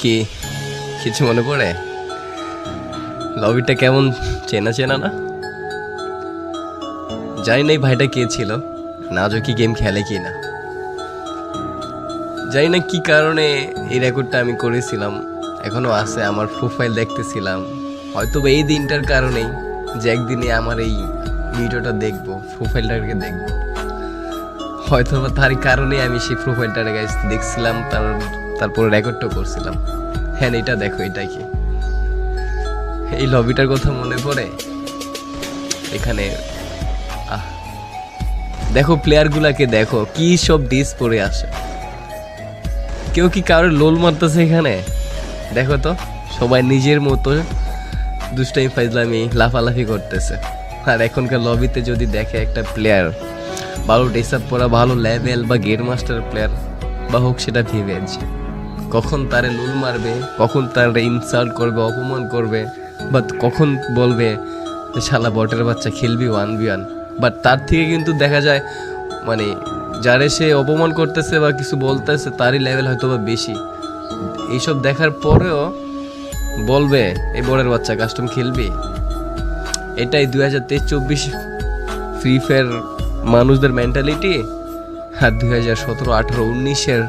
কি কিছু মনে পড়ে? লবিটা কেমন চেনা চেনা না? জানি না এই ভাইটা কে ছিল, নাজও কি গেম খেলে কি না। জানি না কি কারণে এই রেকর্ডটা আমি করেছিলাম, এখনো আছে। আমার প্রোফাইল দেখতেছিলাম, হয়তো বা এই দিনটার কারণেই যে একদিনে আমার এই ভিডিওটা দেখবো, প্রোফাইলটাকে দেখবো, হয়তো বা তারই কারণে আমি সেই প্রোফাইলটা দেখছিলাম, তারপরে রেকর্ডটা করছিলাম। হ্যাঁ, এটা দেখো, এটা কি এই লবিটার কথা মনে পড়ে? এখানে দেখো প্লেয়ারগুলাকে, দেখো কি সব ডিস পরে আসে। কেউ কি কারোর লোল মারতেছে এখানে? দেখো তো, সবাই নিজের মতো দুষ্টাই ফাইজলামি লাফালাফি করতেছে। আর এখনকার লবিতে যদি দেখে একটা প্লেয়ার ভালো ড্রেস আপ পরা, ভালো লেভেল বা গেম মাস্টার প্লেয়ার বা হোক, সেটা ভিভেজ, কখন তারে লুল মারবে, কখন তারে ইনসাল্ট করবে, অপমান করবে, বাট কখন বলবে যে শালা বটের বাচ্চা খেলবি 1v1। বাট তার থেকে কিন্তু দেখা যায় মানে যারে সে অপমান করতেছে বা কিছু বলতেছে তারই লেভেল হয়তো বা বেশি। এইসব দেখার পরেও বলবে এই বটের বাচ্চা কাস্টম খেলবি। এটাই 2023-24 ফ্রি ফায়ার মানুষদের মেন্টালিটি। আর 2017-18-19-এর